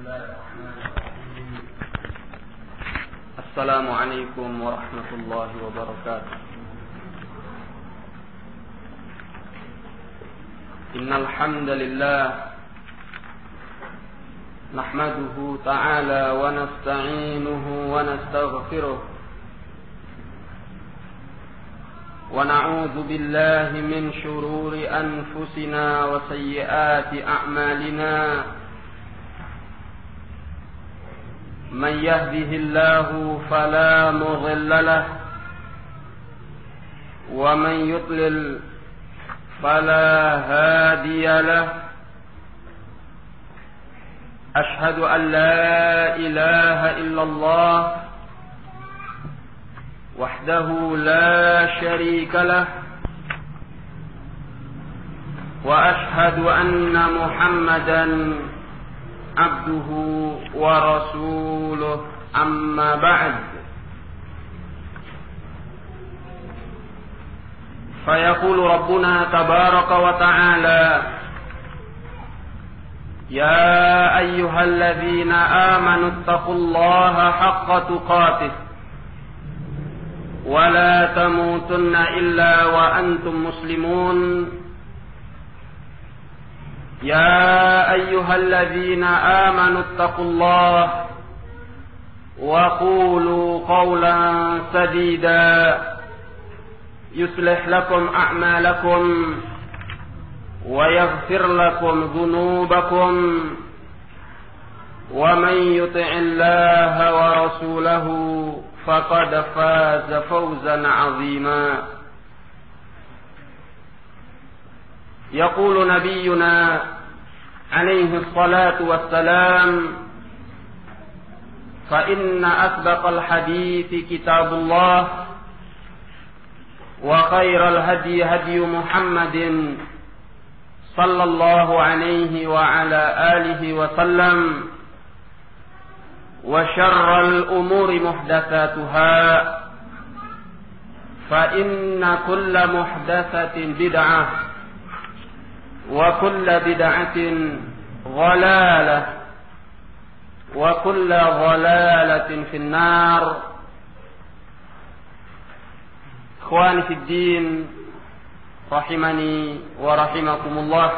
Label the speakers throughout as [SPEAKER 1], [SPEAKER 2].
[SPEAKER 1] Bismillahirrahmanirrahim. Assalamualaikum warahmatullahi wabarakatuh. Innal hamdalillah nahmaduhu ta'ala wa nasta'inuhu wa nastaghfiruh wa na'udzu billahi min shururi anfusina wa sayyiati a'malina. من يهده الله فلا مضل له ومن يضلل فلا هادي له أشهد أن لا إله إلا الله وحده لا شريك له وأشهد أن محمدا عبده ورسوله أما بعد فيقول ربنا تبارك وتعالى يا أيها الذين آمنوا اتقوا الله حق تقاته ولا تموتن إلا وأنتم مسلمون يا أيها الذين آمنوا اتقوا الله وقولوا قولا سديدا يصلح لكم أعمالكم ويغفر لكم ذنوبكم ومن يطع الله ورسوله فقد فاز فوزا عظيما. يقول نبينا عليه الصلاة والسلام فإن أصدق الحديث كتاب الله وخير الهدي هدي محمد صلى الله عليه وعلى آله وسلم وشر الأمور محدثاتها فإن كل محدثة بدعة وكل بدعة ضلالة وكل ضلالة في النار. إخواني في الدين رحمني ورحمكم الله.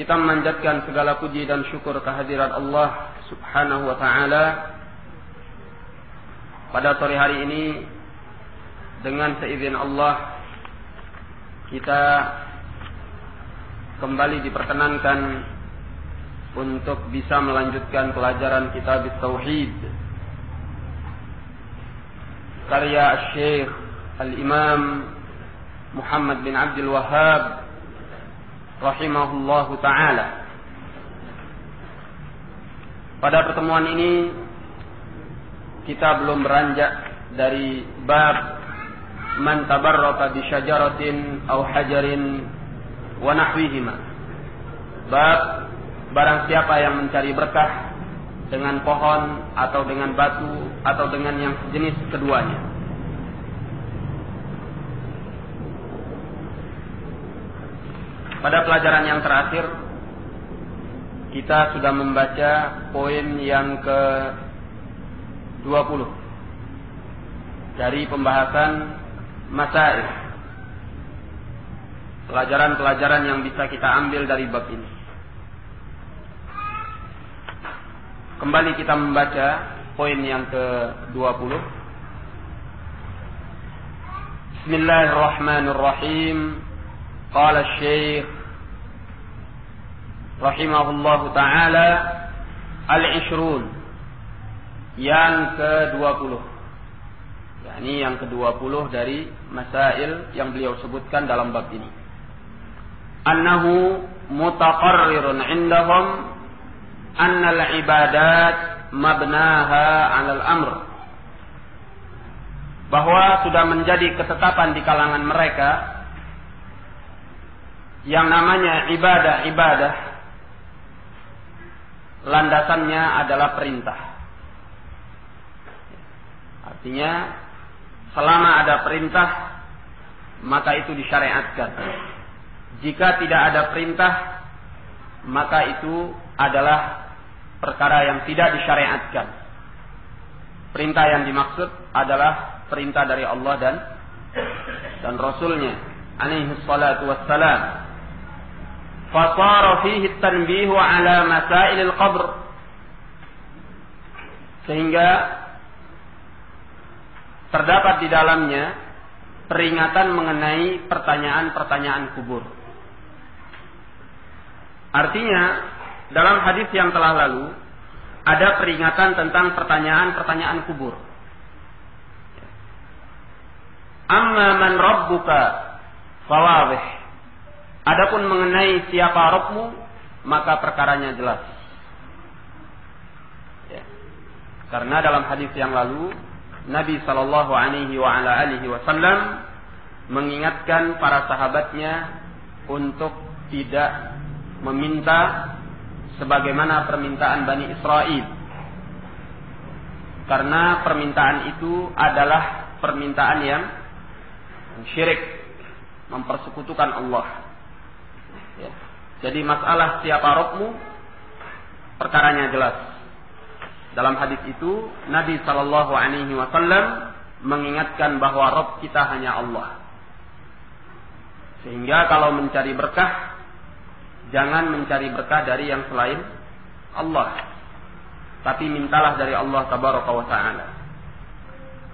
[SPEAKER 1] Kita memanjatkan segala puji dan syukur kehadirat Allah Subhanahu wa taala pada sore hari ini. Dengan seizin Allah kita kembali diperkenankan untuk bisa melanjutkan pelajaran kitab Tauhid karya Syekh Al-Imam Muhammad bin Abdul Wahhab rahimahullahu ta'ala. Pada pertemuan ini kita belum beranjak dari bab man tabarraka bi syajaratin aw hajarin wa nahwihima. Bab barang siapa yang mencari berkah dengan pohon atau dengan batu atau dengan yang sejenis keduanya. Pada pelajaran yang terakhir kita sudah membaca poin yang ke-20 dari pembahasan masail, pelajaran-pelajaran yang bisa kita ambil dari bab ini. Kembali kita membaca poin yang ke-20. Bismillahirrahmanirrahim. Qala Syekh rahimahullahu ta'ala al-ishrun, yang ke-20. Ini yang ke-20 dari masail yang beliau sebutkan dalam bab ini. Annahu mutaqarrirun indahum annal ibadat mabnaha 'alal amr. Bahwa sudah menjadi ketetapan di kalangan mereka yang namanya ibadah-ibadah landasannya adalah perintah. Artinya selama ada perintah maka itu disyariatkan. Jika tidak ada perintah maka itu adalah perkara yang tidak disyariatkan. Perintah yang dimaksud adalah perintah dari Allah dan Rasulnya alaihi salatu wassalam. Fasara fihi tanbihu ala masailil qabr, sehingga terdapat di dalamnya peringatan mengenai pertanyaan-pertanyaan kubur. Artinya dalam hadis yang telah lalu ada peringatan tentang pertanyaan-pertanyaan kubur. Amma man rabbuka fawadih. Adapun mengenai siapa Rabbmu, maka perkaranya jelas. Ya. Karena dalam hadis yang lalu Nabi sallallahu alaihi wasallam mengingatkan para sahabatnya untuk tidak meminta sebagaimana permintaan Bani Israel. Karena permintaan itu adalah permintaan yang syirik, mempersekutukan Allah. Ya. Jadi masalah siapa Rabbmu, perkaranya jelas. Dalam hadis itu Nabi sallallahu alaihi wasallam mengingatkan bahwa Rabb kita hanya Allah. Sehingga kalau mencari berkah, jangan mencari berkah dari yang selain Allah, tapi mintalah dari Allah tabaraka wa ta'ala.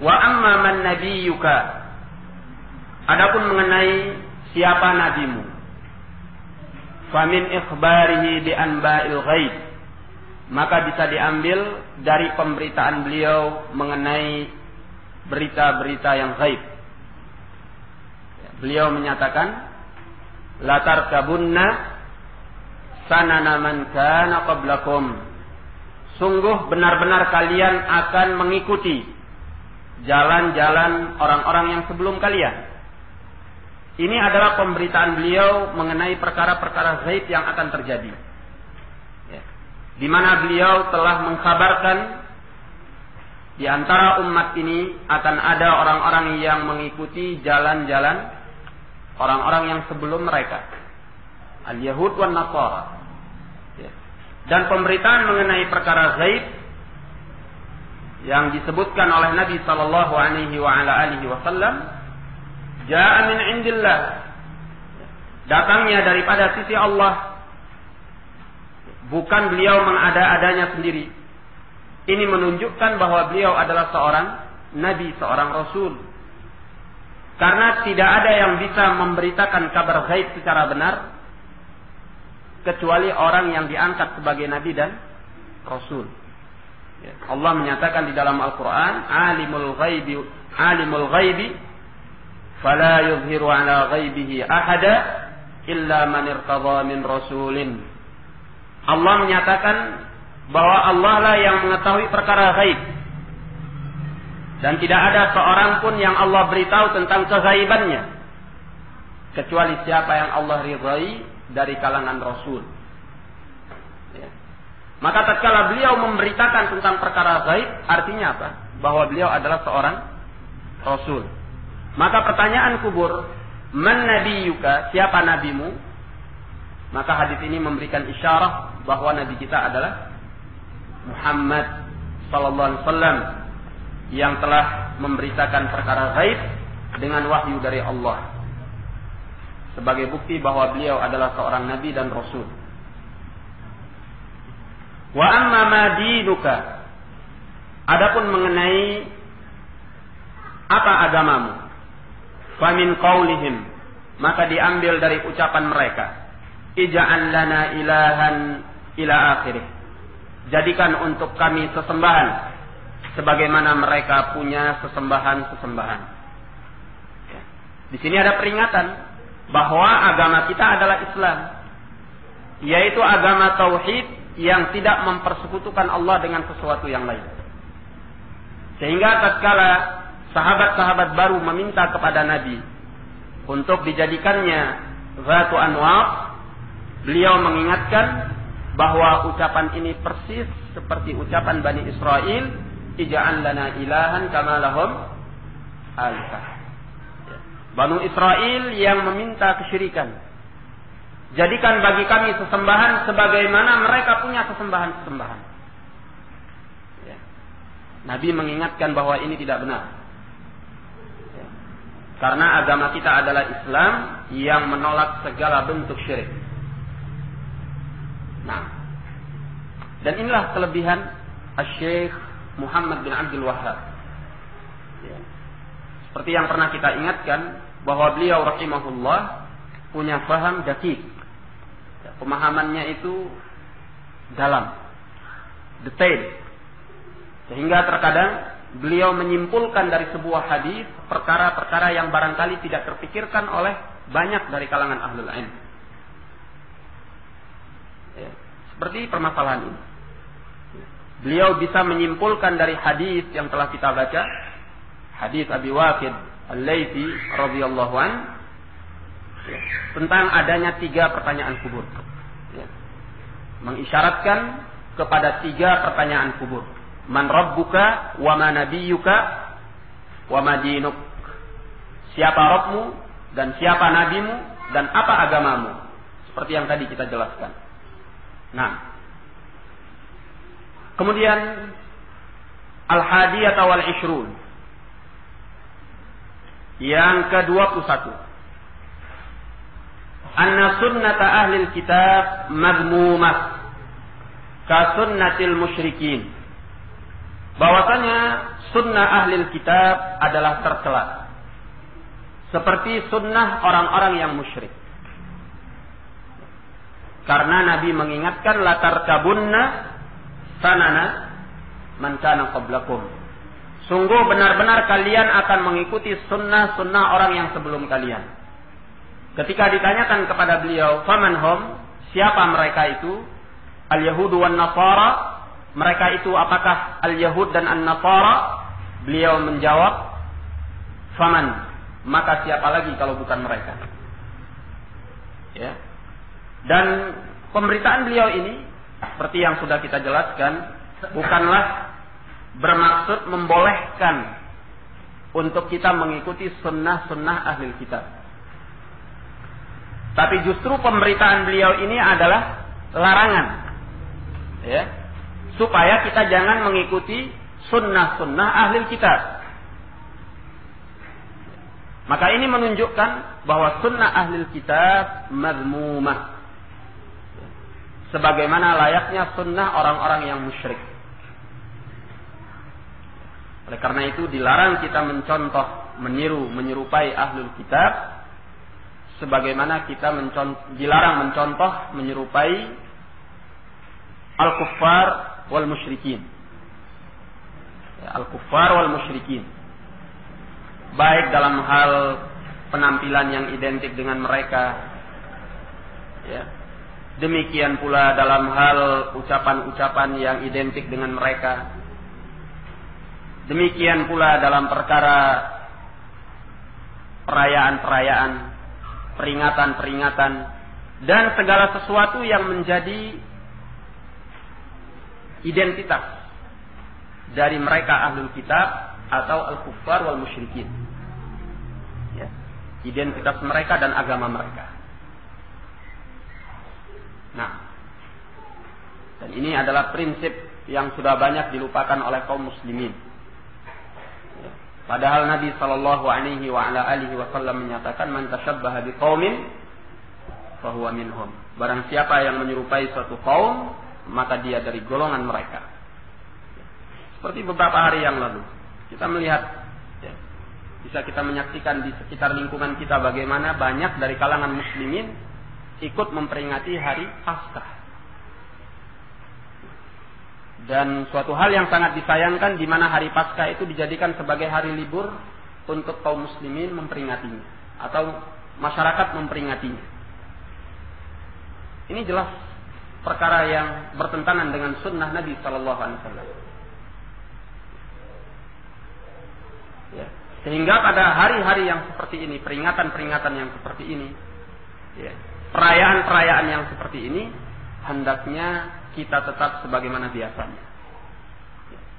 [SPEAKER 1] Wa amma man nabiyyuka. Adapun mengenai siapa nabimu, famin ikhbarihi bi anba'il ghaib, maka bisa diambil dari pemberitaan beliau mengenai berita-berita yang gaib. Beliau menyatakan, la tarkabunna sanana man kana qablakum. Sungguh benar-benar kalian akan mengikuti jalan-jalan orang-orang yang sebelum kalian. Ini adalah pemberitaan beliau mengenai perkara-perkara gaib yang akan terjadi. Ya. Di mana beliau telah mengkhabarkan di antara umat ini akan ada orang-orang yang mengikuti jalan-jalan orang-orang yang sebelum mereka, al-Yahud wan Nasara. Ya. Dan pemberitaan mengenai perkara gaib yang disebutkan oleh Nabi sallallahu alaihi wasallam, ja'a min indillah, datangnya daripada sisi Allah, bukan beliau mengada-adanya sendiri. Ini menunjukkan bahwa beliau adalah seorang nabi, seorang rasul. Karena tidak ada yang bisa memberitakan kabar gaib secara benar kecuali orang yang diangkat sebagai nabi dan rasul. Allah menyatakan di dalam Al-Quran, alimul ghaibi fala yuzhiru ala ghaibihi ahada illa man irtadha min rasulin. Allah menyatakan bahwa Allah lah yang mengetahui perkara gaib, dan tidak ada seorang pun yang Allah beritahu tentang kegaibannya kecuali siapa yang Allah ridhai dari kalangan rasul. Ya. Maka tatkala beliau memberitakan tentang perkara gaib, artinya apa? Bahwa beliau adalah seorang rasul. Maka pertanyaan kubur, man nabiyyuka, siapa nabimu? Maka hadis ini memberikan isyarat bahwa nabi kita adalah Muhammad sallallahu alaihi wasallam yang telah memberitakan perkara gaib dengan wahyu dari Allah, sebagai bukti bahwa beliau adalah seorang nabi dan rasul. Wa amma ma dinuka. Adapun mengenai apa agamamu, famin qaulihim, maka diambil dari ucapan mereka, ij'al lana ilahan ila akhirih, jadikan untuk kami sesembahan sebagaimana mereka punya sesembahan-sesembahan. Di sini ada peringatan bahwa agama kita adalah Islam, yaitu agama tauhid yang tidak mempersekutukan Allah dengan sesuatu yang lain. Sehingga tatkala sahabat-sahabat baru meminta kepada Nabi untuk dijadikannya Zatu Anwar, beliau mengingatkan bahwa ucapan ini persis seperti ucapan Bani Israel, ij'al lana ilahan kama lahum alihah. Bani Israel yang meminta kesyirikan, jadikan bagi kami sesembahan sebagaimana mereka punya sesembahan-sesembahan. Ya. Nabi mengingatkan bahwa ini tidak benar. Ya. Karena agama kita adalah Islam yang menolak segala bentuk syirik. Nah, dan inilah kelebihan Syekh Muhammad bin Abdul Wahhab. Ya. Seperti yang pernah kita ingatkan bahwa beliau rahimahullah punya paham dakik. Ya, pemahamannya itu dalam, detail. Sehingga terkadang beliau menyimpulkan dari sebuah hadis perkara-perkara yang barangkali tidak terpikirkan oleh banyak dari kalangan ahlul ilm. Ya, seperti permasalahan ini. Beliau bisa menyimpulkan dari hadis yang telah kita baca, hadis Abi Waqid Al-Laythi radhiyallahu an, ya, tentang adanya 3 pertanyaan kubur. Ya. Mengisyaratkan kepada 3 pertanyaan kubur. Man rabbuka wa ma nabiyyuka wa ma dinuk. Siapa Rabbmu dan siapa nabimu dan apa agamamu? Seperti yang tadi kita jelaskan. Nah, kemudian Al-Hadiyah wal Ishrun, yang ke-21, anna sunnata ahlil kitab madmumah ka sunnatil musyrikin. Bahwasanya sunnah ahlil kitab adalah tercela seperti sunnah orang-orang yang musyrik. Karena Nabi mengingatkan latar kabunna sanana man kana qablakum. Sungguh benar-benar kalian akan mengikuti sunnah-sunnah orang yang sebelum kalian. Ketika ditanyakan kepada beliau, faman hum, siapa mereka itu? Al-Yahudu wan Nasara. Mereka itu apakah Al-Yahud dan An-Nasara? Beliau menjawab, faman, maka siapa lagi kalau bukan mereka? Ya. Dan pemberitaan beliau ini, seperti yang sudah kita jelaskan, bukanlah bermaksud membolehkan untuk kita mengikuti sunnah-sunnah ahli kitab. Tapi justru pemberitaan beliau ini adalah larangan. Ya. Supaya kita jangan mengikuti sunnah-sunnah ahli kitab. Maka ini menunjukkan bahwa sunnah ahli kitab madmumah. Sebagaimana layaknya sunnah orang-orang yang musyrik. Oleh karena itu dilarang kita mencontoh, meniru, menyerupai ahlul kitab. Sebagaimana kita dilarang mencontoh, menyerupai al-kuffar wal musyrikin. Ya, al-kuffar wal musyrikin. Baik dalam hal penampilan yang identik dengan mereka. Ya. Demikian pula dalam hal ucapan-ucapan yang identik dengan mereka. Demikian pula dalam perkara perayaan-perayaan, peringatan-peringatan, dan segala sesuatu yang menjadi identitas dari mereka ahlul kitab atau al-kuffar wal musyrikin. Ya. Identitas mereka dan agama mereka. Nah, dan ini adalah prinsip yang sudah banyak dilupakan oleh kaum muslimin. Ya. Padahal Nabi sallallahu alaihi wa ala alihi wasallam menyatakan man tashabbaha biqaumin fahuwa minhum. Barang siapa yang menyerupai suatu kaum, maka dia dari golongan mereka. Seperti beberapa hari yang lalu kita melihat, ya, bisa kita menyaksikan di sekitar lingkungan kita bagaimana banyak dari kalangan muslimin ikut memperingati hari Paskah. Dan suatu hal yang sangat disayangkan di mana hari Paskah itu dijadikan sebagai hari libur untuk kaum muslimin memperingatinya atau masyarakat memperingatinya. Ini jelas perkara yang bertentangan dengan sunnah Nabi Sallallahu Alaihi Wasallam. Ya. Sehingga pada hari-hari yang seperti ini, peringatan-peringatan yang seperti ini, ya, perayaan-perayaan yang seperti ini, hendaknya kita tetap sebagaimana biasanya.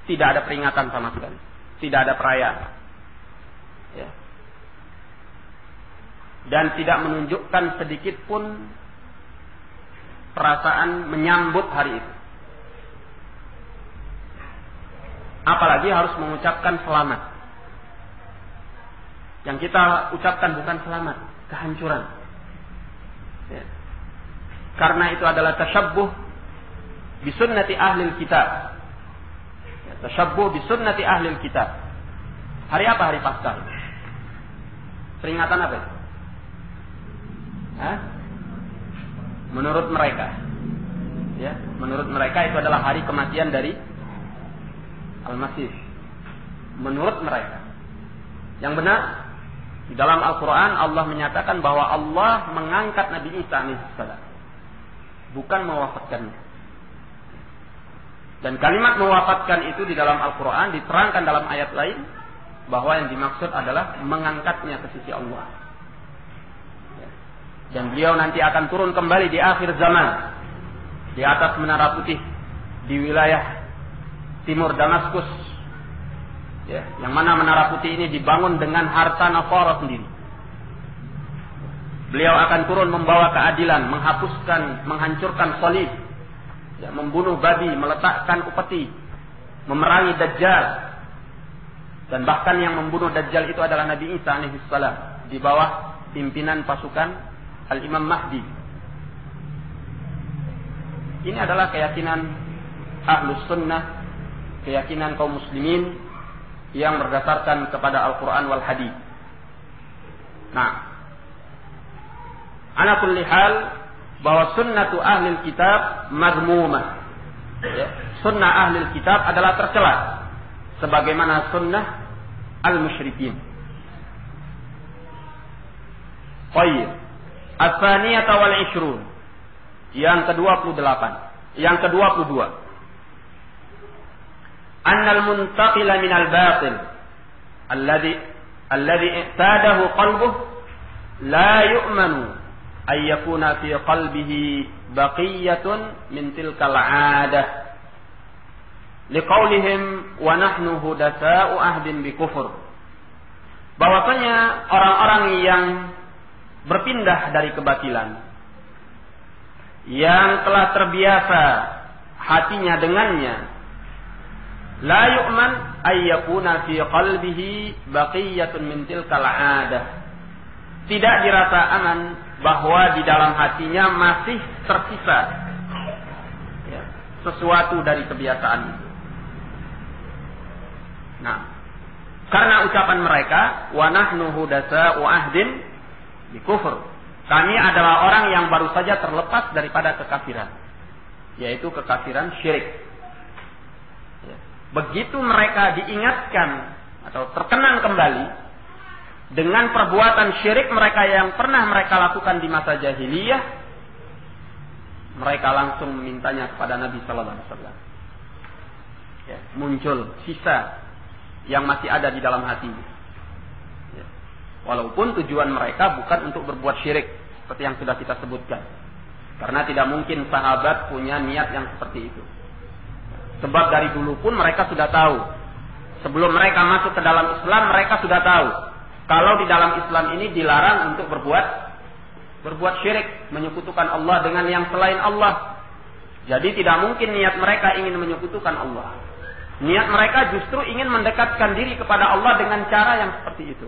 [SPEAKER 1] Tidak ada peringatan sama sekali, tidak ada perayaan, ya. Dan tidak menunjukkan sedikit pun perasaan menyambut hari itu. Apalagi harus mengucapkan selamat. Yang kita ucapkan bukan selamat, kehancuran. Ya. Karena itu adalah tasyabbuh bisunnati ahlil kitab. Ya, tasyabbuh bisunnati ahlil kitab. Hari apa hari Paskah? Peringatan apa itu? Hah? Menurut mereka, ya, menurut mereka itu adalah hari kematian dari Al-Masih. Menurut mereka, yang benar di dalam Al-Quran Allah menyatakan bahwa Allah mengangkat Nabi Isa alaihissalam, bukan mewafatkannya. Dan kalimat mewafatkan itu di dalam Al-Quran diterangkan dalam ayat lain bahwa yang dimaksud adalah mengangkatnya ke sisi Allah. Dan beliau nanti akan turun kembali di akhir zaman di atas menara putih di wilayah timur Damaskus, ya, yang mana menara putih ini dibangun dengan harta Nasara sendiri. Beliau akan turun membawa keadilan, menghapuskan, menghancurkan salib, ya, membunuh babi, meletakkan upeti, memerangi Dajjal, dan bahkan yang membunuh Dajjal itu adalah Nabi Isa alaihissalam di bawah pimpinan pasukan Al-Imam Mahdi. Ini adalah keyakinan Ahlus Sunnah, keyakinan kaum muslimin yang berdasarkan kepada Al-Quran wal Hadis. Nah, ala kulli hal bahwa sunnatu ahlil kitab madmumah. Ya, sunnah ahlil kitab adalah tercela sebagaimana sunnah al-musyrikin. Baik. As-saniyata wal 'ishrun. Yang ke-28, yang ke-22. Annal muntaqila minal batil alladhi i'tadahu qalbuhu la yu'manu ay yakuna fi qalbihi baqiyatun min tilkal 'adah. Liqaulihim wa nahnu hudatsa'u ahdin bi kufur. Bahwasanya orang-orang yang berpindah dari kebatilan, yang telah terbiasa hatinya dengannya, la yu'man ay yakuna fi qalbihi baqiyatun min tilkal 'adah. Tidak dirasa aman bahwa di dalam hatinya masih tersisa, ya, sesuatu dari kebiasaan itu. Nah, karena ucapan mereka wa nahnu hudatsa'u ahdin bi kufur, kami adalah orang yang baru saja terlepas daripada kekafiran, yaitu kekafiran syirik. Ya. Begitu mereka diingatkan atau terkenang kembali dengan perbuatan syirik mereka yang pernah mereka lakukan di masa jahiliyah, mereka langsung memintanya kepada Nabi Sallallahu Alaihi Wasallam. Ya, muncul sisa yang masih ada di dalam hatinya. Walaupun tujuan mereka bukan untuk berbuat syirik seperti yang sudah kita sebutkan. Karena tidak mungkin sahabat punya niat yang seperti itu. Sebab dari dulu pun mereka sudah tahu. Sebelum mereka masuk ke dalam Islam, mereka sudah tahu kalau di dalam Islam ini dilarang untuk berbuat syirik, menyekutukan Allah dengan yang selain Allah. Jadi tidak mungkin niat mereka ingin menyekutukan Allah. Niat mereka justru ingin mendekatkan diri kepada Allah dengan cara yang seperti itu.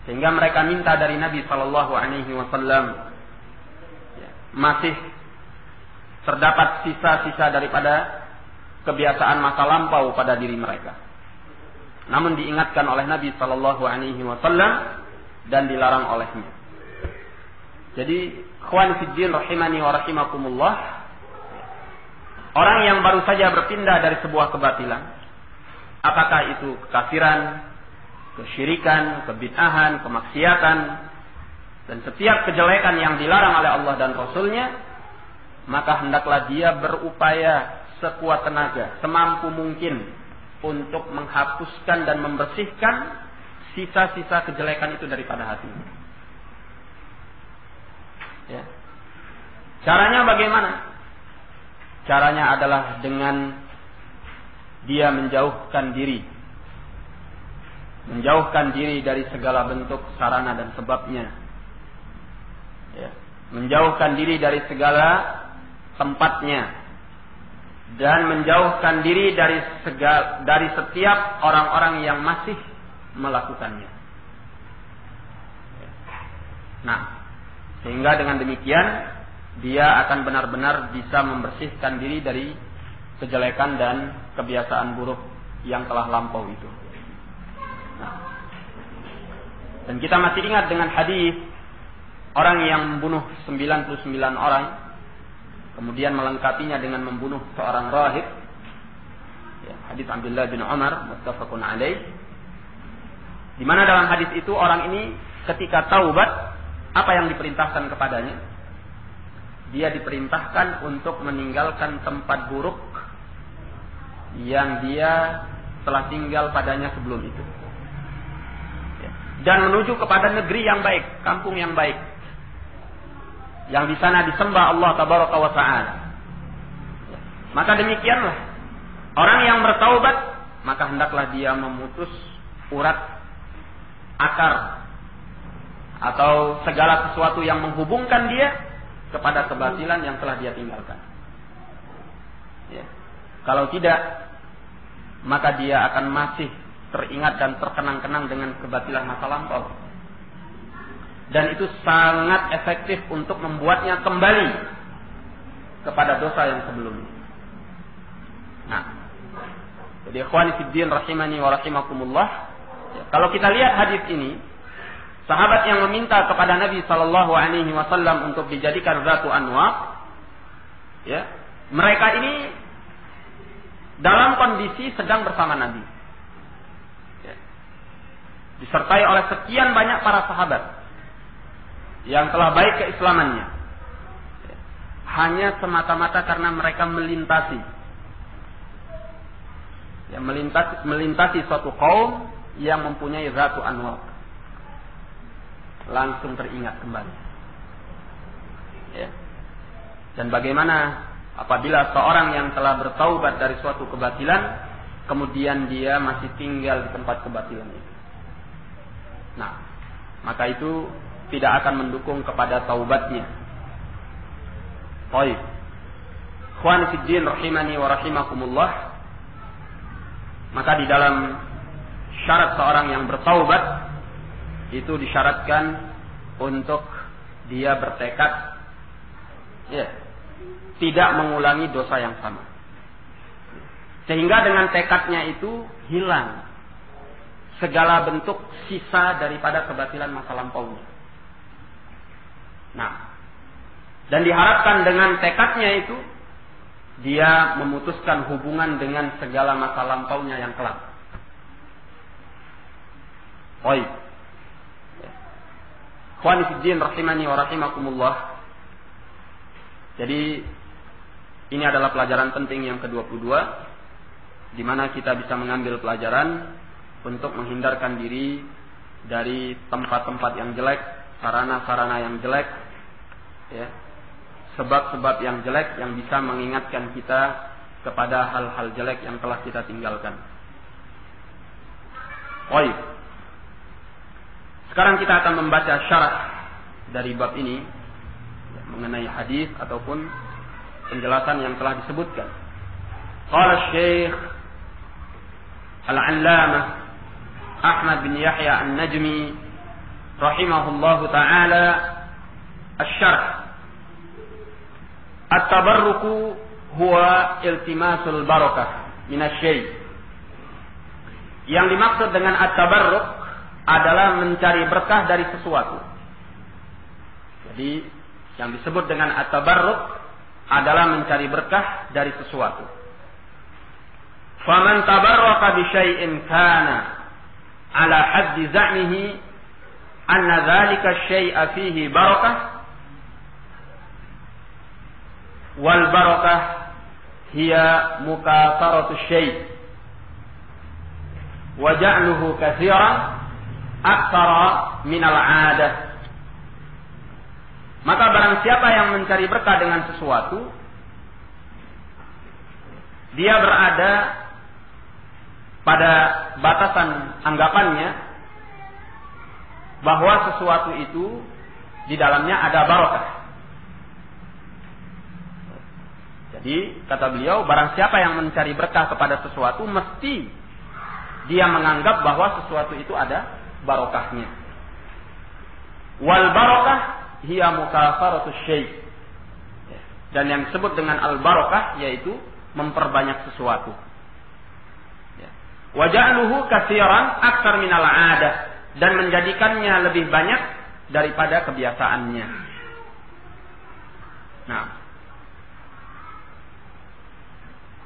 [SPEAKER 1] Sehingga mereka minta dari Nabi Sallallahu Alaihi Wasallam, masih terdapat sisa-sisa daripada kebiasaan masa lampau pada diri mereka. Namun diingatkan oleh Nabi Sallallahu Alaihi Wasallam dan dilarang olehnya. Jadi, ikhwan fiddin rahimani wa rahimakumullah, orang yang baru saja berpindah dari sebuah kebatilan, apakah itu kekafiran, kesyirikan, kebid'ahan, kemaksiatan, dan setiap kejelekan yang dilarang oleh Allah dan Rasulnya, maka hendaklah dia berupaya sekuat tenaga, semampu mungkin untuk menghapuskan dan membersihkan sisa-sisa kejelekan itu daripada hatinya. Ya. Caranya bagaimana? Caranya adalah dengan dia menjauhkan diri dari segala bentuk sarana dan sebabnya, ya, menjauhkan diri dari segala tempatnya, dan menjauhkan diri dari setiap orang-orang yang masih melakukannya. Nah, sehingga dengan demikian dia akan benar-benar bisa membersihkan diri dari kejelekan dan kebiasaan buruk yang telah lampau itu. Nah, dan kita masih ingat dengan hadis orang yang membunuh 99 orang, kemudian melengkapinya dengan membunuh seorang rahib. Ya, hadis Abdullah bin Umar muttafaqun alaih. Di mana dalam hadis itu orang ini ketika taubat, apa yang diperintahkan kepadanya? Dia diperintahkan untuk meninggalkan tempat buruk yang dia telah tinggal padanya sebelum itu, dan menuju kepada negeri yang baik, kampung yang baik, yang di sana disembah Allah Tabaraka wa Ta'ala. Maka demikianlah orang yang bertaubat, maka hendaklah dia memutus urat akar atau segala sesuatu yang menghubungkan dia kepada kebatilan yang telah dia tinggalkan. Ya. Kalau tidak, maka dia akan masih teringat dan terkenang-kenang dengan kebatilan masa lampau. Dan itu sangat efektif untuk membuatnya kembali kepada dosa yang sebelumnya. Nah, jadi ikhwani fiddin rahimani wa rahimakumullah, ya, kalau kita lihat hadis ini, sahabat yang meminta kepada Nabi sallallahu alaihi wasallam untuk dijadikan zatu anwar, ya, mereka ini dalam kondisi sedang bersama Nabi, ya, disertai oleh sekian banyak para sahabat yang telah baik keislamannya, ya, hanya semata-mata karena mereka melintasi suatu kaum yang mempunyai zatu anwar, langsung teringat kembali. Ya. Dan bagaimana apabila seorang yang telah bertaubat dari suatu kebatilan, kemudian dia masih tinggal di tempat kebatilan itu. Nah, maka itu tidak akan mendukung kepada taubatnya. Baik. Ikhwan fiddin rahimani wa rahimakumullah. Maka di dalam syarat seorang yang bertaubat itu disyaratkan untuk dia bertekad, ya, tidak mengulangi dosa yang sama. Sehingga dengan tekadnya itu hilang segala bentuk sisa daripada kebatilan masa lampaunya. Nah, dan diharapkan dengan tekadnya itu dia memutuskan hubungan dengan segala masa lampaunya yang kelam. Baik. Ikhwani fiddin rahimani wa rahimakumullah. Jadi ini adalah pelajaran penting yang ke-22, di mana kita bisa mengambil pelajaran untuk menghindarkan diri dari tempat-tempat yang jelek, sarana-sarana yang jelek, ya, sebab-sebab yang jelek yang bisa mengingatkan kita kepada hal-hal jelek yang telah kita tinggalkan. Baik. Sekarang kita akan membaca syarah dari bab ini, ya, mengenai hadis ataupun penjelasan yang telah disebutkan. Qala Syekh Al-Allamah Ahmad bin Yahya An-Najmi rahimahullahu taala, asy-syarh: at-tabarruku huwa iltimasul barakah minasy-syai'. Yang dimaksud dengan at-tabarruk adalah mencari berkah dari sesuatu. Jadi yang disebut dengan at-tabarruk adalah mencari berkah dari sesuatu. Faman tabarraka bi syai'in kana ala haddi za'mihi anna dzalika syai'a fihi barakah, wal barakah hiya mukatharatu syai' wa ja'luhu katsiran aktsara minal 'adah. Maka barang siapa yang mencari berkah dengan sesuatu, dia berada pada batasan anggapannya bahwa sesuatu itu di dalamnya ada barakah. Jadi kata beliau, barang siapa yang mencari berkah kepada sesuatu, mesti dia menganggap bahwa sesuatu itu ada barokahnya. Wal barokah hiya mukafaratus syai'. Dan yang disebut dengan al barokah yaitu memperbanyak sesuatu. Wa ja'luhu katsiran aktsar minal 'adah, dan menjadikannya lebih banyak daripada kebiasaannya. Nah,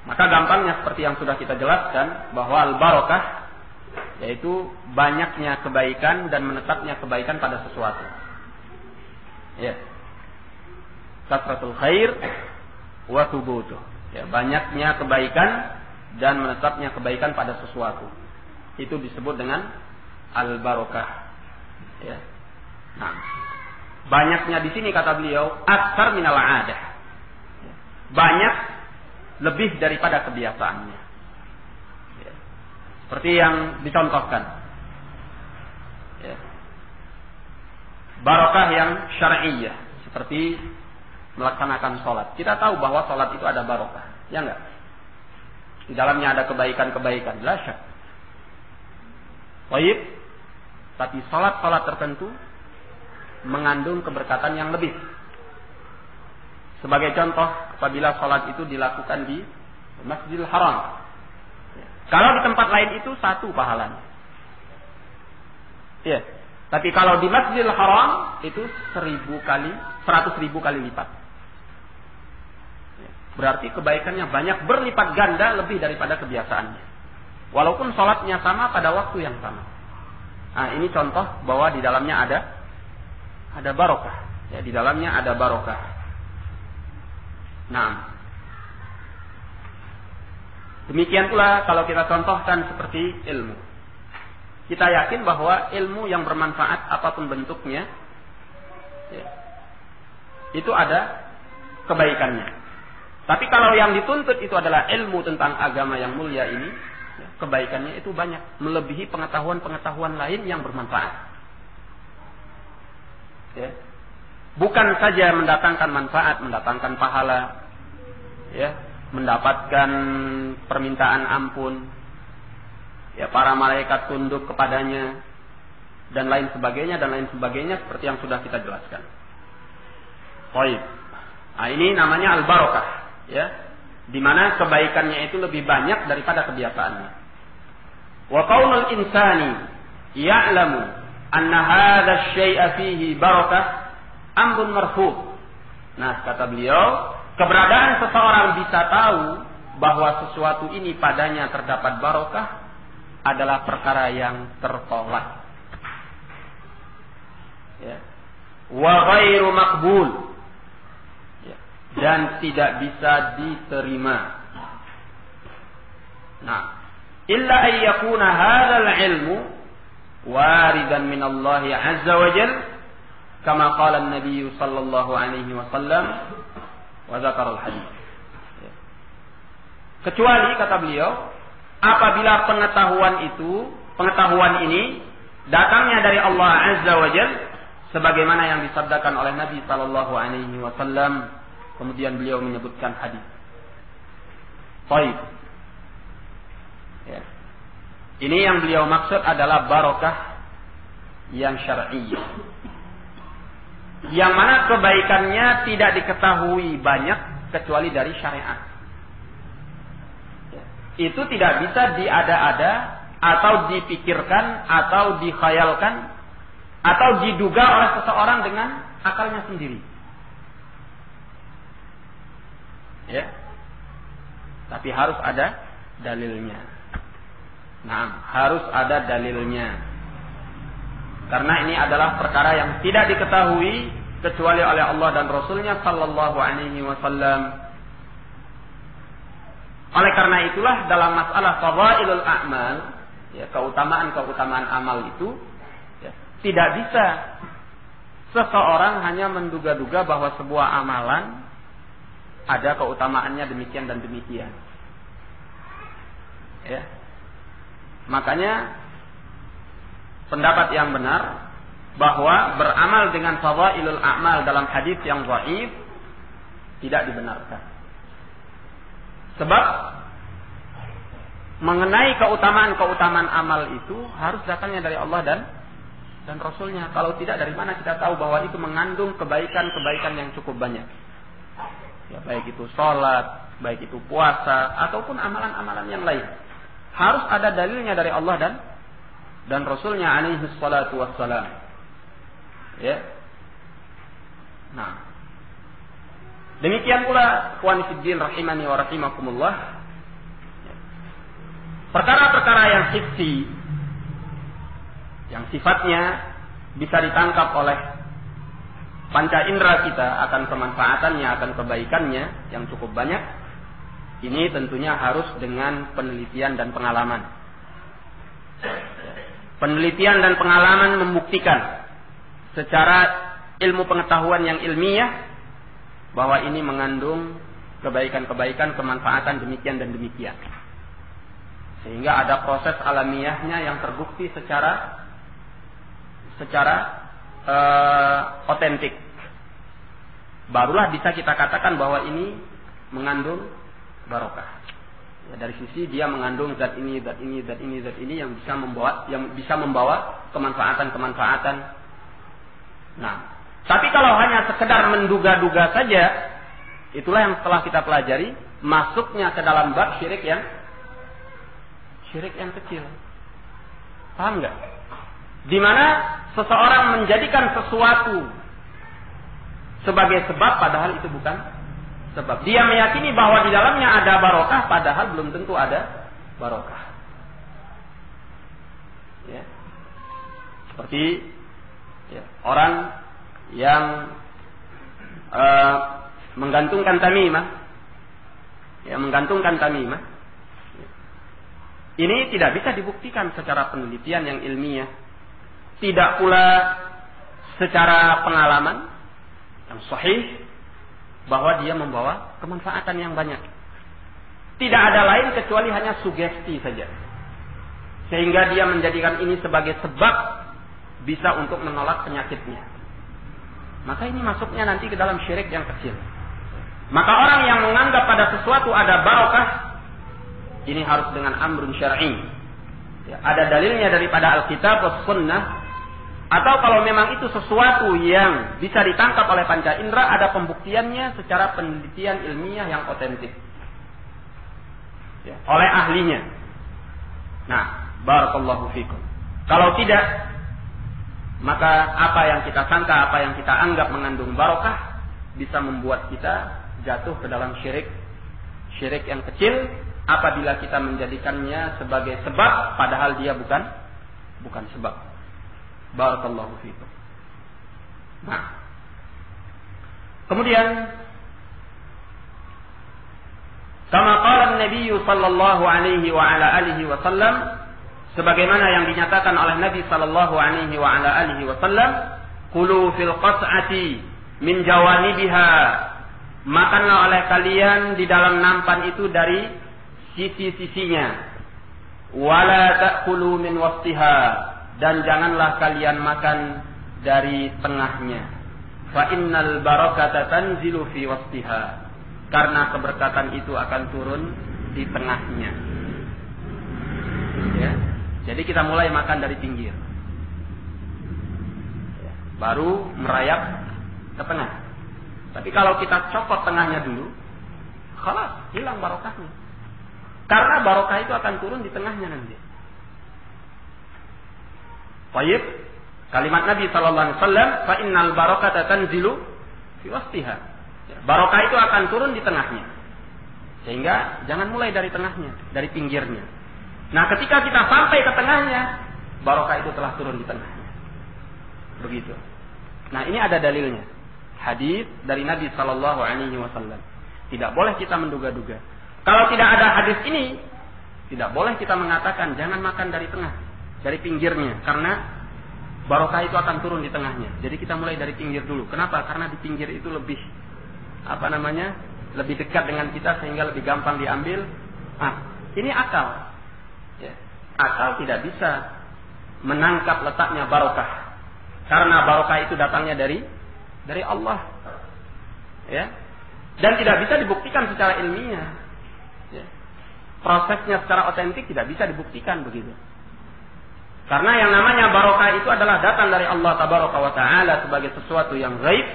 [SPEAKER 1] maka gampangnya seperti yang sudah kita jelaskan bahwa al-barakah yaitu banyaknya kebaikan dan menetapnya kebaikan pada sesuatu. Ya. Kasratul khair wa thubutuh. Ya, banyaknya kebaikan dan menetapnya kebaikan pada sesuatu. Itu disebut dengan al-barakah. Ya. Nah, banyaknya di sini kata beliau aktsar minal 'adah. Banyak lebih daripada kebiasaannya. Ya. Seperti yang dicontohkan. Ya. Barakah yang syar'iyyah, seperti melaksanakan sholat. Kita tahu bahwa sholat itu ada barakah, ya enggak? Di dalamnya ada kebaikan-kebaikan, la syak. Baik, tapi sholat-sholat tertentu mengandung keberkatan yang lebih. Sebagai contoh, apabila sholat itu dilakukan di Masjidil Haram. Kalau di tempat lain itu 1 pahalanya. Ya. Tapi kalau di Masjidil Haram itu 100.000 kali lipat. Berarti kebaikannya banyak, berlipat ganda lebih daripada kebiasaannya. Walaupun sholatnya sama pada waktu yang sama. Nah, ini contoh bahwa di dalamnya ada barokah. Ya, di dalamnya ada barokah. Nah, demikian pula kalau kita contohkan seperti ilmu. Kita yakin bahwa ilmu yang bermanfaat apapun bentuknya, ya, itu ada kebaikannya. Tapi kalau yang dituntut itu adalah ilmu tentang agama yang mulia ini, ya, kebaikannya itu banyak, melebihi pengetahuan-pengetahuan lain yang bermanfaat. Ya. Bukan saja mendatangkan manfaat, mendatangkan pahala, ya, mendapatkan permintaan ampun, ya, para malaikat tunduk kepadanya, dan lain sebagainya seperti yang sudah kita jelaskan. Baik. Nah, ini namanya al-barakah. Ya, di mana kebaikannya itu lebih banyak daripada kebiasaannya. Wa qaulul insani ya'lamu anna hadha asy-syai'a fihi barakah amrun marfu'. Nah, kata beliau, keberadaan seseorang bisa tahu bahwa sesuatu ini padanya terdapat barakah adalah perkara yang tertolak. Ya. Wa ghairu maqbul. Dan tidak bisa diterima. Nah, illa ayyakuna hadzal ilmu waridan min Allah azza wa jalla kama qala an-nabiy sallallahu alaihi wasallam wa dzakara al-hadits. Kecuali kata beliau, apabila pengetahuan ini datangnya dari Allah azza wa jalla sebagaimana yang disabdakan oleh Nabi sallallahu alaihi wasallam. Kemudian beliau menyebutkan hadis. Baik. Ya. Ini yang beliau maksud adalah barokah yang syar'iyyah. Yang mana kebaikannya tidak diketahui banyak kecuali dari syariat. Ya. Itu tidak bisa diada-ada atau dipikirkan atau dikhayalkan atau diduga oleh seseorang dengan akalnya sendiri. Ya, tapi harus ada dalilnya. Nah, harus ada dalilnya. Karena ini adalah perkara yang tidak diketahui kecuali oleh Allah dan Rasulnya sallallahu alaihi wasallam. Oleh karena itulah dalam masalah fadhailul a'mal, ya, keutamaan amal itu, ya, tidak bisa seseorang hanya menduga-duga bahwa sebuah amalan ada keutamaannya demikian dan demikian. Ya. Makanya pendapat yang benar bahwa beramal dengan fadhailul a'mal dalam hadis yang dhaif tidak dibenarkan. Sebab mengenai keutamaan amal itu harus datangnya dari Allah dan Rasulnya. Kalau tidak, dari mana kita tahu bahwa itu mengandung kebaikan-kebaikan yang cukup banyak? Ya, baik itu sholat, baik itu puasa, ataupun amalan-amalan yang lain. Harus ada dalilnya dari Allah dan Rasulnya alaihi salatu wassalam. Ya. Nah, demikian pula ikhwani fiddin rahimani wa rahimakumullah. Perkara-perkara yang hissi, yang sifatnya bisa ditangkap oleh panca indera kita akan kemanfaatannya, akan kebaikannya yang cukup banyak, ini tentunya harus dengan penelitian dan pengalaman. Penelitian dan pengalaman membuktikan secara ilmu pengetahuan yang ilmiah bahwa ini mengandung kebaikan-kebaikan, kemanfaatan demikian dan demikian. Sehingga ada proses alamiahnya yang terbukti secara otentik. Barulah bisa kita katakan bahwa ini mengandung barokah. Ya, dari sisi dia mengandung zat ini yang bisa membawa kemanfaatan. Nah, tapi kalau hanya sekedar menduga-duga saja, itulah yang setelah kita pelajari masuknya ke dalam bab syirik yang kecil. Paham nggak? Di mana seseorang menjadikan sesuatu sebagai sebab padahal itu bukan sebab. Dia meyakini bahwa di dalamnya ada barokah padahal belum tentu ada barokah. Ya. Seperti orang yang menggantungkan tamimah. Ini tidak bisa dibuktikan secara penelitian yang ilmiah. Tidak pula secara pengalaman yang sahih bahwa dia membawa kemanfaatan yang banyak. Tidak ada lain kecuali hanya sugesti saja. Sehingga dia menjadikan ini sebagai sebab bisa untuk menolak penyakitnya. Maka ini masuknya nanti ke dalam syirik yang kecil. Maka orang yang menganggap pada sesuatu ada barokah, ini harus dengan amrun syar'i. Ya, ada dalilnya daripada Alkitab was sunnah. Atau kalau memang itu sesuatu yang bisa ditangkap oleh panca indera, ada pembuktiannya secara penelitian ilmiah yang otentik. Ya, oleh ahlinya. Nah, barakallahu fikum. Kalau tidak, maka apa yang kita sangka, apa yang kita anggap mengandung barokah, bisa membuat kita jatuh ke dalam syirik yang kecil, apabila kita menjadikannya sebagai sebab, padahal dia bukan sebab. Barakallahu fikum. Nah, kemudian kama qala Nabi sallallahu alaihi wa ala alihi wasallam, sebagaimana yang dinyatakan oleh Nabi sallallahu alaihi wa ala alihi wasallam, kulu fil qas'ati min jawanibiha, makanlah oleh kalian di dalam nampan itu dari sisi-sisinya, wala ta'kulu min wastiha, dan janganlah kalian makan dari tengahnya. Fa innal barakata tanzilu fi wastiha, karena keberkatan itu akan turun di tengahnya. Ya. Jadi kita mulai makan dari pinggir, ya, baru merayap ke tengah. Tapi kalau kita copot tengahnya dulu, khalas, hilang barokahnya. Karena barokah itu akan turun di tengahnya nanti. Baik, kalimat Nabi sallallahu alaihi wasallam, fa innal barakata tanzilu fi wastiha. Barokah itu akan turun di tengahnya. Sehingga jangan mulai dari tengahnya, dari pinggirnya. Nah, ketika kita sampai ke tengahnya, barokah itu telah turun di tengahnya. Begitu. Nah, ini ada dalilnya. Hadis dari Nabi sallallahu alaihi wasallam. Tidak boleh kita menduga-duga. Kalau tidak ada hadis ini, tidak boleh kita mengatakan jangan makan dari tengah, dari pinggirnya, karena barokah itu akan turun di tengahnya. Jadi kita mulai dari pinggir dulu. Kenapa? Karena di pinggir itu lebih lebih dekat dengan kita sehingga lebih gampang diambil. Ini akal. Ya. Akal tidak bisa menangkap letaknya barokah. Karena barokah itu datangnya dari Allah. Ya. Dan tidak bisa dibuktikan secara ilmiah. Ya. Prosesnya secara otentik tidak bisa dibuktikan begitu. Karena yang namanya barokah itu adalah datang dari Allah Tabaraka wa Ta'ala sebagai sesuatu yang gaib.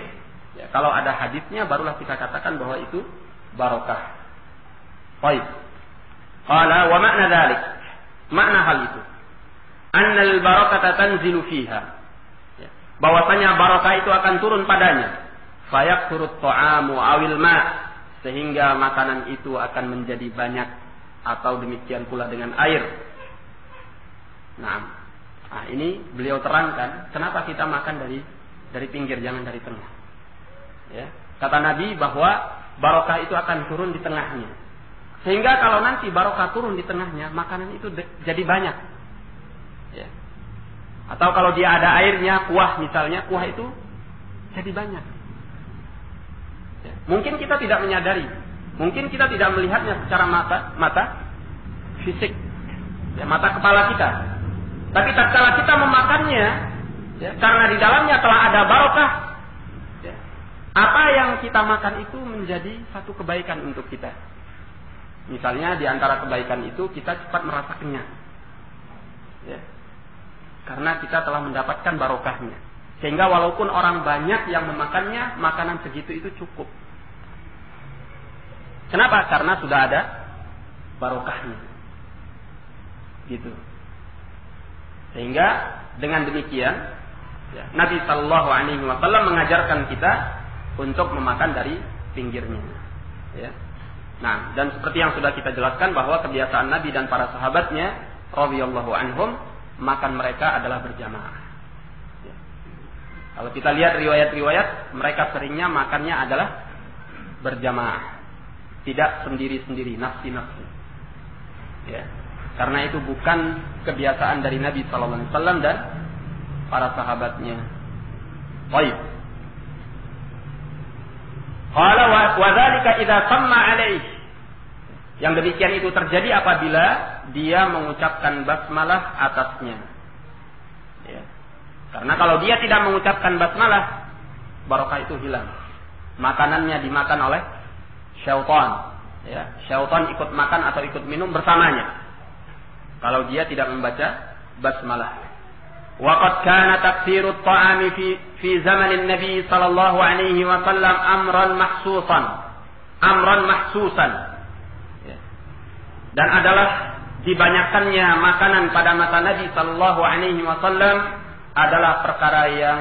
[SPEAKER 1] Ya, kalau ada hadisnya barulah kita katakan bahwa itu barokah. Baik. Qala wa makna dzalik. Makna hal itu. Annal barakata tanzilu fiha. Ya. Bahwasanya barokah itu akan turun padanya. Fayakthurut ta'amu awil ma'. Sehingga makanan itu akan menjadi banyak atau demikian pula dengan air. Nah, ini beliau terangkan kenapa kita makan dari pinggir, jangan dari tengah. Ya. Kata Nabi bahwa barokah itu akan turun di tengahnya. Sehingga kalau nanti barokah turun di tengahnya, makanan itu jadi banyak. Ya. Atau kalau dia ada airnya, kuah misalnya, kuah itu jadi banyak. Ya. Mungkin kita tidak menyadari, mungkin kita tidak melihatnya secara mata fisik, ya, mata kepala kita. Tapi tatkala kita memakannya, ya, karena di dalamnya telah ada barokah, ya, apa yang kita makan itu menjadi satu kebaikan untuk kita. Misalnya di antara kebaikan itu kita cepat merasa kenyang, ya, karena kita telah mendapatkan barokahnya. Sehingga walaupun orang banyak yang memakannya, makanan segitu itu cukup. Kenapa? Karena sudah ada barokahnya, gitu. Sehingga dengan demikian, ya, Nabi Sallallahu Alaihi Wasallam mengajarkan kita untuk memakan dari pinggirnya. Ya. Nah, dan seperti yang sudah kita jelaskan bahwa kebiasaan Nabi dan para sahabatnya, radhiyallahu anhum, makan mereka adalah berjamaah. Ya. Kalau kita lihat riwayat-riwayat, mereka seringnya makannya adalah berjamaah, tidak sendiri-sendiri, nafsi-nafsi. Ya. Karena itu bukan kebiasaan dari Nabi Sallallahu Alaihi Wasallam dan para sahabatnya. Baik. Qala wa dzalika idza samma alaihi. Yang demikian itu terjadi apabila dia mengucapkan basmalah atasnya. Ya. Karena kalau dia tidak mengucapkan basmalah, barokah itu hilang. Makanannya dimakan oleh syaitan. Ya, syaitan ikut makan atau ikut minum bersamanya. Kalau dia tidak membaca basmalah. Wa qad kana taktsiru at-ta'ami fi zamanin Nabi sallallahu alaihi wasallam amran mahsusan. Ya. Dan adalah dibanyakannya makanan pada masa Nabi sallallahu alaihi wasallam adalah perkara yang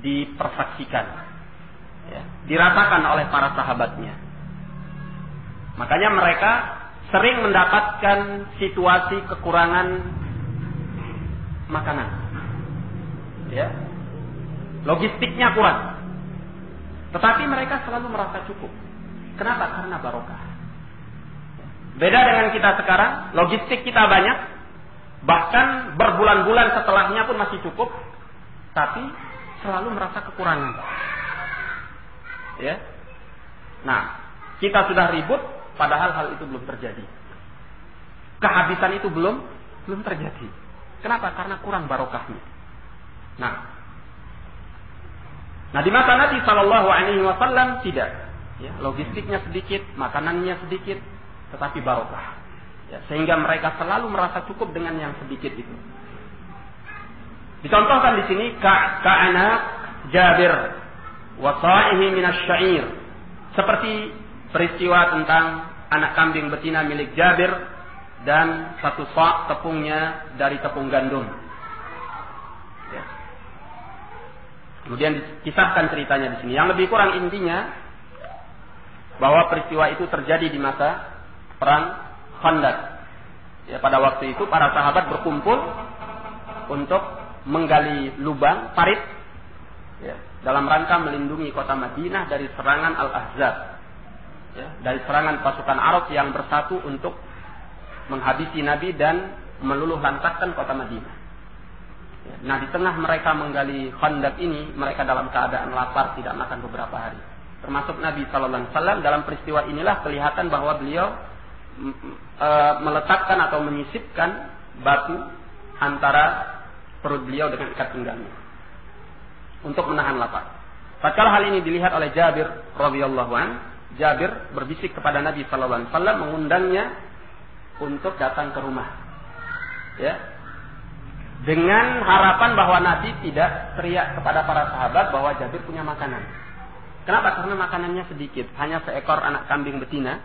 [SPEAKER 1] dipersaksikan. Ya. Dirasakan oleh para sahabatnya. Makanya mereka sering mendapatkan situasi kekurangan makanan. Ya. Logistiknya kurang. Tetapi mereka selalu merasa cukup. Kenapa? Karena barokah. Beda dengan kita sekarang, logistik kita banyak, bahkan berbulan-bulan setelahnya pun masih cukup, tapi selalu merasa kekurangan. Ya. Nah, kita sudah ribut, padahal hal itu belum terjadi. Kehabisan itu belum terjadi. Kenapa? Karena kurang barokahnya. Nah di masa Nabi Sallallahu Alaihi Wasallam tidak. Ya, logistiknya sedikit, makanannya sedikit, tetapi barokah. Ya, sehingga mereka selalu merasa cukup dengan yang sedikit itu. Dicontohkan di sini ka'anak Jabir wasa'ihi minasyair. Seperti peristiwa tentang anak kambing betina milik Jabir dan satu sa' tepungnya dari tepung gandum. Ya. Kemudian dikisahkan ceritanya di sini. Yang lebih kurang intinya bahwa peristiwa itu terjadi di masa perang Khandaq. Ya, pada waktu itu para sahabat berkumpul untuk menggali lubang parit, ya, dalam rangka melindungi kota Madinah dari serangan Al-Ahzab. Ya, dari serangan pasukan Arab yang bersatu untuk menghabisi Nabi dan meluluh lantakkan kota Madinah. Ya, nah, di tengah mereka menggali Khandaq ini, mereka dalam keadaan lapar, tidak makan beberapa hari. Termasuk Nabi Sallallahu Alaihi Wasallam. Dalam peristiwa inilah kelihatan bahwa beliau meletakkan atau menyisipkan batu antara perut beliau dengan ikat pinggangnya untuk menahan lapar. Tatkala hal ini dilihat oleh Jabir radhiyallahu anhu, Jabir berbisik kepada Nabi sallallahu alaihi wasallam, mengundangnya untuk datang ke rumah. Ya. Dengan harapan bahwa Nabi tidak teriak kepada para sahabat bahwa Jabir punya makanan. Kenapa? Karena makanannya sedikit, hanya seekor anak kambing betina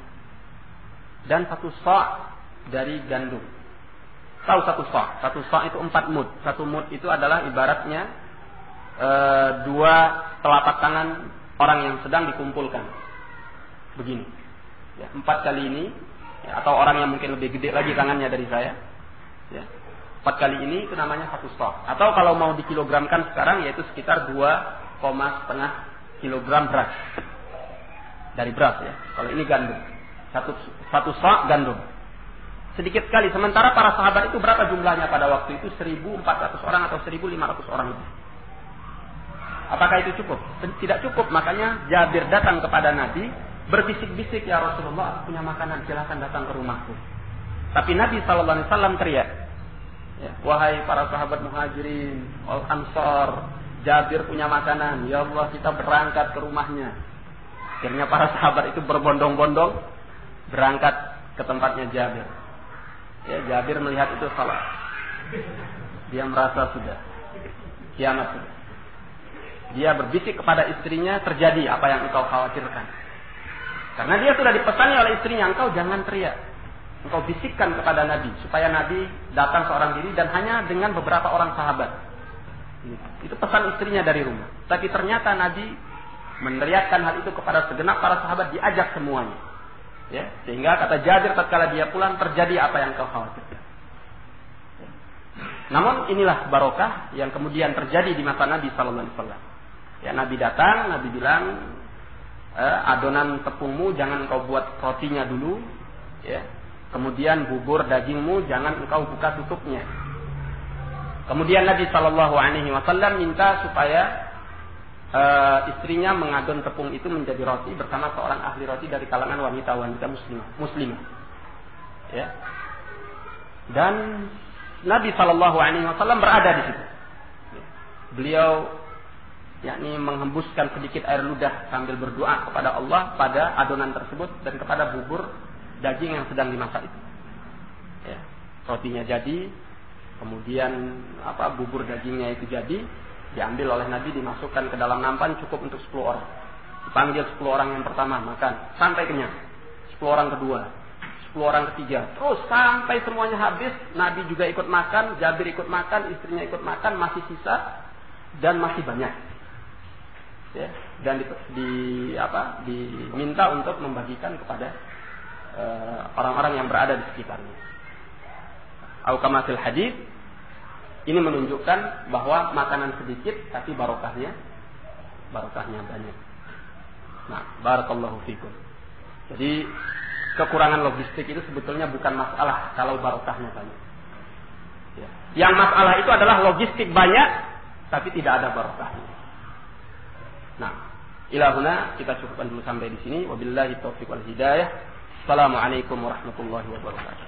[SPEAKER 1] dan 1 sa' dari gandum. Tahu 1 sa'? 1 sa' itu 4 mud. 1 mud itu adalah ibaratnya 2 telapak tangan orang yang sedang dikumpulkan. Begini. Ya, 4 kali ini, ya, atau orang yang mungkin lebih gede lagi tangannya dari saya. Ya. 4 kali ini itu namanya 1 sa'. Atau kalau mau dikilogramkan sekarang yaitu sekitar 2,5 kilogram beras. Dari beras ya. Kalau ini gandum. 1 sa' gandum. Sedikit sekali. Sementara para sahabat itu berapa jumlahnya pada waktu itu? 1.400 orang atau 1.500 orang itu. Apakah itu cukup? Tidak cukup. Makanya Jabir datang kepada Nabi, berbisik-bisik, ya Rasulullah, aku punya makanan, silakan datang ke rumahku. Tapi Nabi SAW teriak, ya, wahai para sahabat Muhajirin, Ansar, Jabir punya makanan, ya Allah, kita berangkat ke rumahnya. Akhirnya para sahabat itu berbondong-bondong berangkat ke tempatnya Jabir. Ya, Jabir melihat itu salah. Dia merasa sudah kiamat sudah. Dia berbisik kepada istrinya, terjadi apa yang engkau khawatirkan. Karena dia sudah dipesani oleh istrinya, engkau jangan teriak. Engkau bisikkan kepada Nabi, supaya Nabi datang seorang diri dan hanya dengan beberapa orang sahabat. Itu pesan istrinya dari rumah. Tapi ternyata Nabi meneriakkan hal itu kepada segenap para sahabat, diajak semuanya. Ya, sehingga kata Jabir tatkala dia pulang, terjadi apa yang engkau khawatirkan. Ya. Namun inilah barokah yang kemudian terjadi di masa Nabi sallallahu alaihi wasallam. Ya, Nabi datang, Nabi bilang, adonan tepungmu jangan engkau buat rotinya dulu, ya. Kemudian bubur dagingmu jangan engkau buka tutupnya. Kemudian Nabi sallallahu alaihi wasallam minta supaya istrinya mengadon tepung itu menjadi roti bersama seorang ahli roti dari kalangan wanita-wanita muslimah. Ya. Dan Nabi sallallahu alaihi wasallam berada di situ. Beliau yakni menghembuskan sedikit air ludah sambil berdoa kepada Allah pada adonan tersebut dan kepada bubur daging yang sedang dimasak itu. Ya. Rotinya jadi, kemudian bubur dagingnya itu jadi, diambil oleh Nabi, dimasukkan ke dalam nampan, cukup untuk 10 orang. Dipanggil 10 orang yang pertama makan sampai kenyang. 10 orang kedua, 10 orang ketiga, terus sampai semuanya habis. Nabi juga ikut makan, Jabir ikut makan, istrinya ikut makan, masih sisa dan masih banyak. Ya, dan diminta untuk membagikan kepada orang-orang yang berada di sekitarnya. Au kama fil hadis, ini menunjukkan bahwa makanan sedikit tapi barokahnya banyak. Nah, barakallahu fikum. Jadi kekurangan logistik itu sebetulnya bukan masalah kalau barokahnya banyak. Ya. Yang masalah itu adalah logistik banyak tapi tidak ada barokahnya. Nah, ilahuna kita cukupkan dulu sampai di sini. Wabillahi taufiq wal hidayah. Assalamualaikum warahmatullahi wabarakatuh.